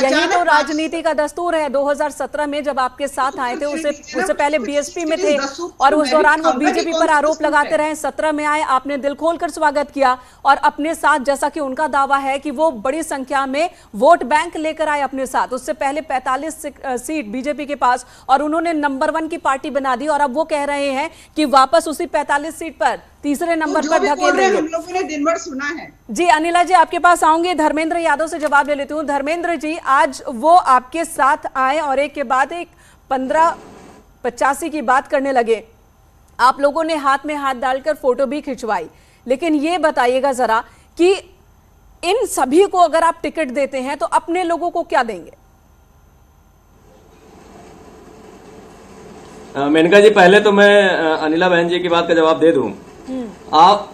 यही तो राजनीति का दस्तूर है। 2017 में जब आपके साथ आए थे, उससे पहले बीएसपी में थे और उस दौरान वो बीजेपी पर आरोप लगाते रहे। 17 में आए, आपने दिल खोलकर स्वागत किया और अपने साथ, जैसा कि उनका दावा है कि वो बड़ी संख्या में वोट बैंक लेकर आए अपने साथ। उससे पहले 45 सीट बीजेपी के पास और उन्होंने नंबर 1 की पार्टी बना दी और अब वो कह रहे हैं कि वापस उसी 45 सीट पर तीसरे नंबर पर ढकेल देंगे। हम लोगों ने दिन भर सुना है। जी अनिला जी, आपके पास आऊंगी। धर्मेंद्र यादव से जवाब ले लेती हूँ। धर्मेंद्र जी, आज वो आपके साथ आए और एक के बाद एक 1585 की बात करने लगे। आप लोगों ने हाथ में हाथ डालकर फोटो भी खिंचवाई, लेकिन ये बताइएगा जरा कि इन सभी को अगर आप टिकट देते हैं तो अपने लोगों को क्या देंगे? मेनका जी, पहले तो मैं अनिला बहन जी की बात का जवाब दे दूं। आप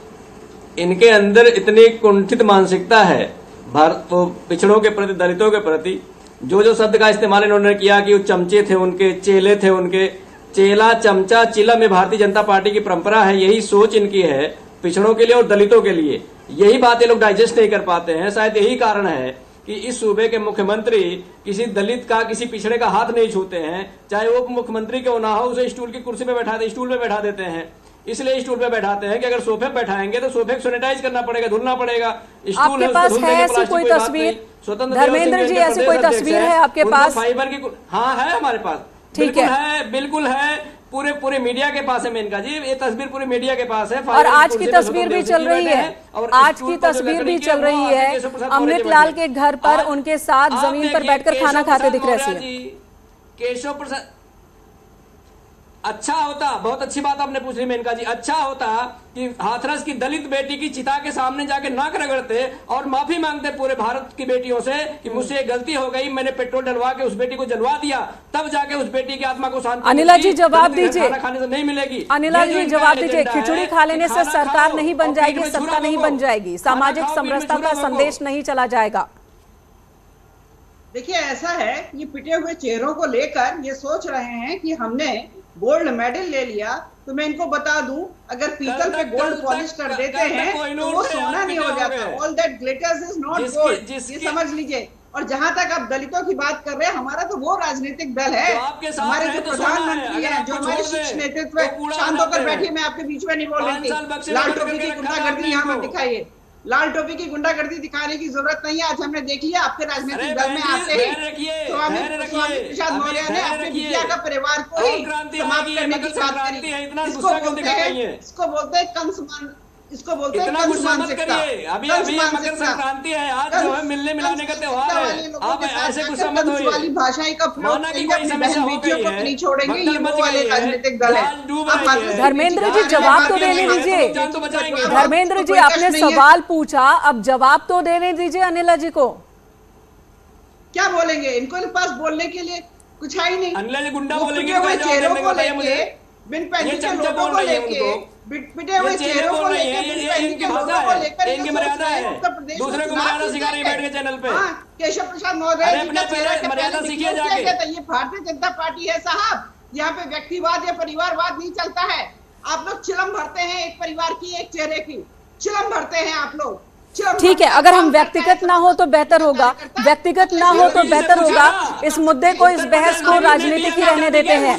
इनके अंदर इतनी कुंठित मानसिकता है भारत तो पिछड़ों के प्रति, दलितों के प्रति। जो शब्द का इस्तेमाल इन्होंने किया कि वो चमचे थे उनके, चेले थे उनके, चेला चमचा चिलम में भारतीय जनता पार्टी की परंपरा है। यही सोच इनकी है पिछड़ों के लिए और दलितों के लिए। यही बात ये लोग डाइजेस्ट नहीं कर पाते हैं। शायद यही कारण है कि इस सूबे के मुख्यमंत्री किसी दलित का, किसी पिछड़े का हाथ नहीं छूते हैं। चाहे वो मुख्यमंत्री क्यों ना हो, उसे स्टूल की कुर्सी पे स्टूल पे बैठा देते हैं। इसलिए स्टूल पे बैठाते हैं कि अगर सोफे पे बैठाएंगे तो सोफे को सैनिटाइज करना पड़ेगा, धुलना पड़ेगा। स्टूल आपके पास है ऐसी कोई तस्वीर? धर्मेंद्र जी, ऐसी कोई तस्वीर है आपके पास? फाइबर की, हाँ है हमारे पास। ठीक है, बिल्कुल है। पूरे मीडिया के पास है मेनका जी, ये तस्वीर पूरे मीडिया के पास है। और आज की तस्वीर भी चल रही है, आज की तस्वीर भी चल रही है। अमृत लाल के घर पर उनके साथ जमीन पर बैठकर खाना खाते दिख रहे हैं। केशव प्रसाद, अच्छा होता, बहुत अच्छी बात आपने पूछ ली मेनका जी, अच्छा होता कि हाथरस की दलित बेटी की चिता के सामने जाके नाक रगड़ते और माफी मांगते पूरे भारत की बेटियों से कि मुझसे गलती हो गई, मैंने पेट्रोल डलवा के उस बेटी को जलवा दिया, तब जाके उस बेटी की आत्मा को शांति। अनिला जी जवाब दीजिए। खाना खाने से नहीं मिलेगी। अनिला जी जवाब दीजिए। खिचड़ी खा लेने से सरकार नहीं बन जाएगी, सत्ता नहीं बन जाएगी, सामाजिक समरसता का संदेश नहीं चला जाएगा। देखिए ऐसा है, ये पिटे हुए चेहरों को लेकर ये सोच रहे हैं कि हमने गोल्ड मेडल ले लिया। तो मैं इनको बता दूं, अगर पीतल पे गोल्ड पॉलिश कर देते हैं तो वो सोना नहीं हो जाता। All that glitters is not gold, ये समझ लीजिए। और जहां तक आप दलितों की बात कर रहे हैं, हमारा तो वो राजनीतिक दल है, हमारे जो प्रधानमंत्री है, जो हमारे शीर्ष नेतृत्व है। शांत होकर बैठिए, मैं आपके बीच में नहीं बोल रही थी। लाल टोपी की गुंडागर्दी यहाँ मत दिखाइए, लाल टोपी की गुंडागर्दी दिखाने की जरूरत नहीं है। आज हमने देख लिया आपके राजनीतिक दल में आते ही स्वामी प्रसाद मौर्य ने अपने बिटिया का परिवार को ही समाप्त करने की बात करी। इसको बोलते हैं कंस, इसको बोलते हैं कंस मानसिकता। अभी मकर संक्रांति है, आज जो है मिलने मिलाने का त्योहार है, आप ऐसे गुस्सा मत होइए। वाली भाषाई का प्रयोग अपनी बहन बेटियों को नहीं छोड़ेंगे, ये वो वाले राजनीतिक दल है। धर्मेंद्र जी जवाब तो देने दीजिए। धर्मेंद्र जी आपने सवाल पूछा, अब जवाब तो देने दीजिए अनिला जी को। क्या बोलेंगे? इनको पास बोलने के लिए कुछ है ही नहीं। अनिला जी गुंडा बोलेंगे, चेहरों को लेके, बिन पहले के लोगों को लेके, पिटे हुए चेहरों को लेकर, इनकी भाषा है, इनकी मर्यादा है। दूसरे को मर्यादा सिखा रही है बैठ के चैनल पे। केशव प्रसाद मौर्य मर्यादा सीखिए जाके। ये भारतीय जनता पार्टी है साहब, यहाँ पे व्यक्तिवाद या परिवारवाद नहीं चलता है। आप लोग चिलम भरते हैं एक परिवार की, एक चेहरे की चिलम भरते हैं आप लोग। ठीक है, अगर हम व्यक्तिगत ना हो तो बेहतर होगा, व्यक्तिगत ना हो तो बेहतर होगा। इस मुद्दे को, इस बहस को राजनीतिक ही रहने देते हैं।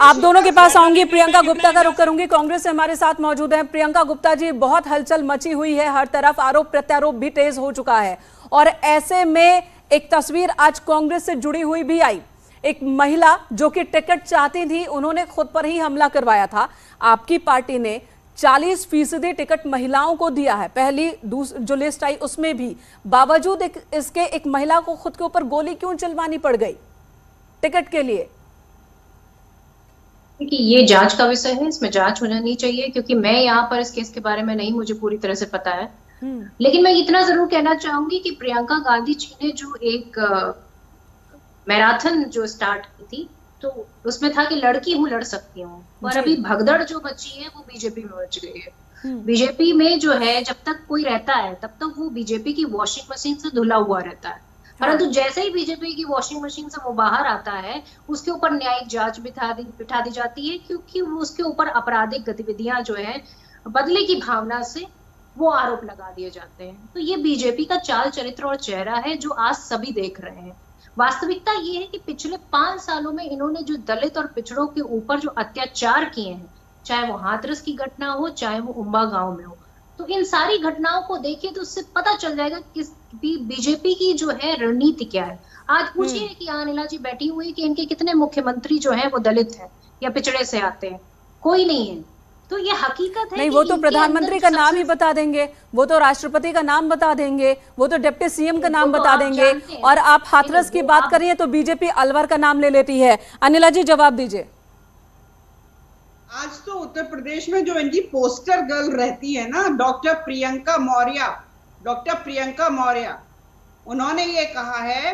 आप दोनों के पास आऊंगी। प्रियंका गुप्ता का रुख करूंगी, कांग्रेस से हमारे साथ मौजूद हैं। प्रियंका गुप्ता जी, बहुत हलचल मची हुई है, हर तरफ आरोप प्रत्यारोप भी तेज हो चुका है और ऐसे में एक तस्वीर आज कांग्रेस से जुड़ी हुई भी आई। एक महिला जो कि टिकट चाहती थी, उन्होंने खुद पर ही हमला करवाया था। आपकी पार्टी ने 40% टिकट महिलाओं को दिया है। पहली जो लिस्ट आई उसमें भी, बावजूद इसके एक महिला को खुद के ऊपर गोली क्यों चलवानी पड़ गई टिकट के लिए? देखिए, ये जांच का विषय है, इसमें जांच हो जानी चाहिए, क्योंकि मैं यहाँ पर इस केस के बारे में नहीं, मुझे पूरी तरह से पता है। लेकिन मैं इतना जरूर कहना चाहूंगी कि प्रियंका गांधी जी ने जो एक मैराथन जो स्टार्ट की थी, तो उसमें था कि लड़की हूँ, लड़ सकती हूँ। और अभी भगदड़ जो बची है वो बीजेपी में मच गई है। बीजेपी में जो है, जब तक कोई रहता है तब तक वो बीजेपी की वॉशिंग मशीन से धुला हुआ रहता है, परंतु जैसे ही बीजेपी की वॉशिंग मशीन से वो बाहर आता है, उसके ऊपर न्यायिक जांच बिठा दी जाती है, क्योंकि वो उसके ऊपर आपराधिक गतिविधियां जो है बदले की भावना से वो आरोप लगा दिए जाते हैं। तो ये बीजेपी का चाल चरित्र और चेहरा है जो आज सभी देख रहे हैं। वास्तविकता ये है कि पिछले 5 सालों में इन्होंने जो दलित और पिछड़ों के ऊपर जो अत्याचार किए हैं, चाहे वो हाथरस की घटना हो, चाहे वो उम्बा गांव में हो, तो इन सारी घटनाओं को देखिए तो उससे पता चल जाएगा कि बीजेपी की जो है रणनीति क्या है। आज पूछिए कि अनिला जी बैठी हुई कि इनके कितने मुख्यमंत्री जो है वो दलित हैं या पिछड़े से आते हैं, कोई नहीं है। तो ये हकीकत है। नहीं, वो तो प्रधानमंत्री का नाम ही बता देंगे, वो तो राष्ट्रपति का नाम बता देंगे, वो तो डिप्टी सीएम का नाम बता देंगे। और आप हाथरस की बात करिए तो बीजेपी अलवर का नाम ले लेती है। अनिला जी जवाब दीजिए। आज तो उत्तर प्रदेश में जो इनकी पोस्टर गर्ल रहती है ना, डॉक्टर प्रियंका मौर्य, उन्होंने ये कहा है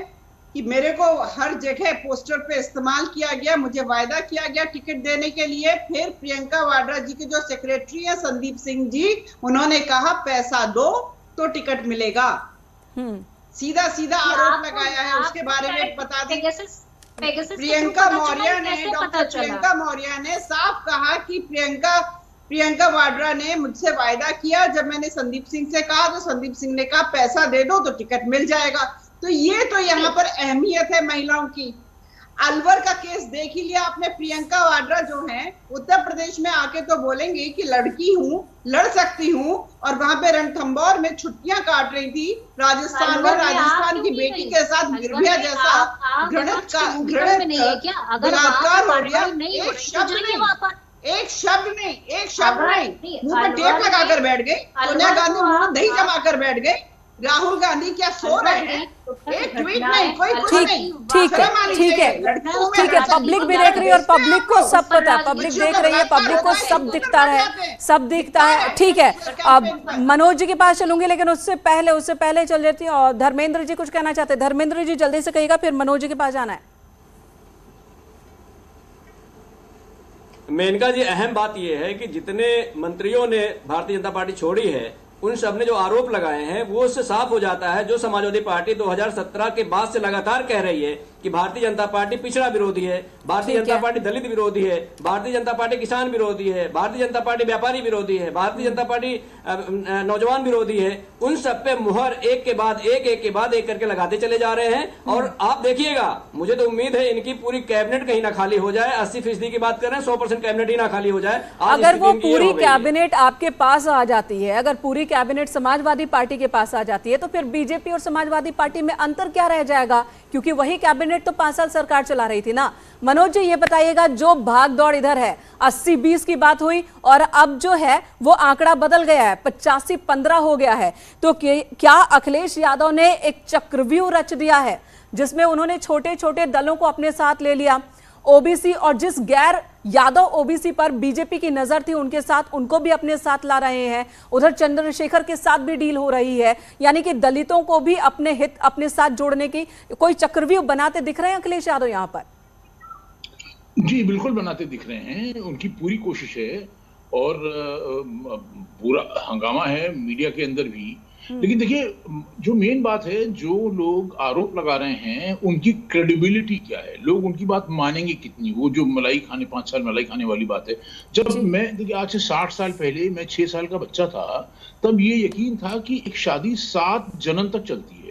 कि मेरे को हर जगह पोस्टर पे इस्तेमाल किया गया, मुझे वायदा किया गया टिकट देने के लिए। फिर प्रियंका वाड्रा जी के जो सेक्रेटरी है संदीप सिंह जी, उन्होंने कहा पैसा दो तो टिकट मिलेगा। सीधा सीधा आरोप लगाया है। उसके बारे में बता दें, प्रियंका मौर्य ने, डॉक्टर प्रियंका मौर्य ने साफ कहा कि प्रियंका वाड्रा ने मुझसे वायदा किया, जब मैंने संदीप सिंह से कहा तो संदीप सिंह ने कहा पैसा दे दो तो टिकट मिल जाएगा। तो ये तो यहाँ पर अहमियत है महिलाओं की। अलवर का केस देख ही लिया आपने। प्रियंका वाड्रा जो है उत्तर प्रदेश में आके तो बोलेंगी कि लड़की हूँ, लड़ सकती हूँ, और वहां पे रणथंभौर में छुट्टियां काट रही थी राजस्थान में, राजस्थान की बेटी के साथ निर्भया जैसा घृणित बलात्कार हो गया। एक शब्द नहीं, मुंह पर टेप लगाकर बैठ गई सोनिया गांधी, मुंह में दही जमाकर बैठ गई। राहुल गांधी क्या सो रहे हैं? एक ट्वीट नहीं, कोई कुछ नहीं। ठीक है, पब्लिक भी देख रही है और पब्लिक को सब पता है, पब्लिक देख रही है, पब्लिक को सब दिखता है। ठीक है, अब मनोज जी के पास चलूंगी, लेकिन उससे पहले चल जाती है। और धर्मेंद्र जी कुछ कहना चाहते हैं। धर्मेंद्र जी जल्दी से कहिएगा, फिर मनोज जी के पास जाना है। मेनका जी, अहम बात यह है कि जितने मंत्रियों ने भारतीय जनता पार्टी छोड़ी है, उन सब ने जो आरोप लगाए हैं वो उससे साफ हो जाता है। जो समाजवादी पार्टी 2017 के बाद से लगातार कह रही है कि भारतीय जनता पार्टी पिछड़ा विरोधी है, भारतीय जनता पार्टी दलित विरोधी है, भारतीय जनता पार्टी किसान विरोधी है, भारतीय जनता पार्टी व्यापारी विरोधी है, भारतीय जनता पार्टी नौजवान विरोधी है, उन सब पे मुहर एक के बाद एक करके लगाते चले जा रहे हैं। और आप देखिएगा, मुझे तो उम्मीद है इनकी पूरी कैबिनेट कहीं ना खाली हो जाए। 80% की बात कर रहे हैं, 100% कैबिनेट ही ना खाली हो जाए। अगर वो पूरी कैबिनेट आपके पास आ जाती है, अगर पूरी कैबिनेट समाजवादी पार्टी के पास आ जाती है, तो फिर बीजेपी और समाजवादी पार्टी में अंतर क्या रह जाएगा? क्योंकि वही कैबिनेट तो 5 साल सरकार चला रही थी ना। मनोज जी ये बताइएगा, जो भाग दौड़ इधर है, 80-20 की बात हुई और अब जो है वो आंकड़ा बदल गया है, 85-15 हो गया है। तो क्या अखिलेश यादव ने एक चक्रव्यूह रच दिया है जिसमें उन्होंने छोटे छोटे दलों को अपने साथ ले लिया? ओबीसी और जिस गैर यादव ओबीसी पर बीजेपी की नजर थी उनके साथ, उनको भी अपने साथ ला रहे हैं। उधर चंद्रशेखर के साथ भी डील हो रही है, यानी कि दलितों को भी अपने हित अपने साथ जोड़ने की कोई चक्रव्यूह बनाते दिख रहे हैं अखिलेश यादव यहाँ पर। जी बिल्कुल बनाते दिख रहे हैं, उनकी पूरी कोशिश है और पूरा हंगामा है मीडिया के अंदर भी। लेकिन देखिए, जो मेन बात है, जो लोग आरोप लगा रहे हैं उनकी क्रेडिबिलिटी क्या है, लोग उनकी बात मानेंगे कितनी? वो जो मलाई खाने 5 साल मलाई खाने वाली बात है। जब मैं देखिए आज से 60 साल पहले मैं 6 साल का बच्चा था, तब ये यकीन था कि एक शादी 7 जन्म तक चलती है।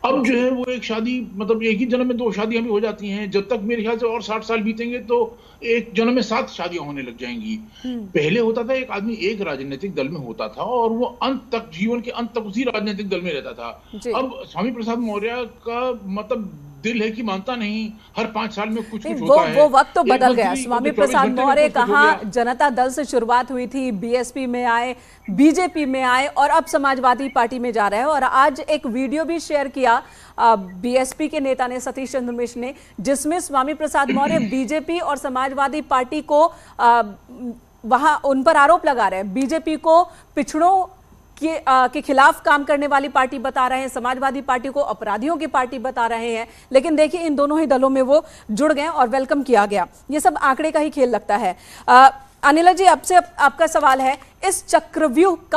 अब जो है वो एक शादी, मतलब एक ही जन्म में 2 शादियां भी हो जाती हैं। जब तक मेरे ख्याल से और 60 साल बीतेंगे तो एक जन्म में 7 शादियां होने लग जाएंगी। पहले होता था एक आदमी एक राजनीतिक दल में होता था और वो अंत तक, जीवन के अंत तक उसी राजनीतिक दल में रहता था। अब स्वामी प्रसाद मौर्य का मतलब दिल है कि मानता नहीं, हर 5 साल में कुछ होता है। वो वक्त तो बदल गया। स्वामी प्रसाद मौर्य कहाँ जनता दल से शुरुआत हुई थी, बीएसपी में आए, बीजेपी में आए और अब समाजवादी पार्टी में जा रहे हैं। और आज एक वीडियो भी शेयर किया बीएसपी के नेता ने, सतीश चंद्र मिश्र ने, जिसमें स्वामी प्रसाद मौर्य बीजेपी और समाजवादी पार्टी को वहां उन पर आरोप लगा रहे हैं। बीजेपी को पिछड़ों के खिलाफ काम करने वाली पार्टी बता रहे हैं, समाजवादी पार्टी को अपराधियों की पार्टी बता रहे हैं। लेकिन देखिए, इन दोनों ही दलों में वो जुड़ गए और वेलकम किया गया। ये सब आंकड़े का ही खेल लगता है। अनिला जी, आपसे आपका सवाल है, इस चक्रव्यूह का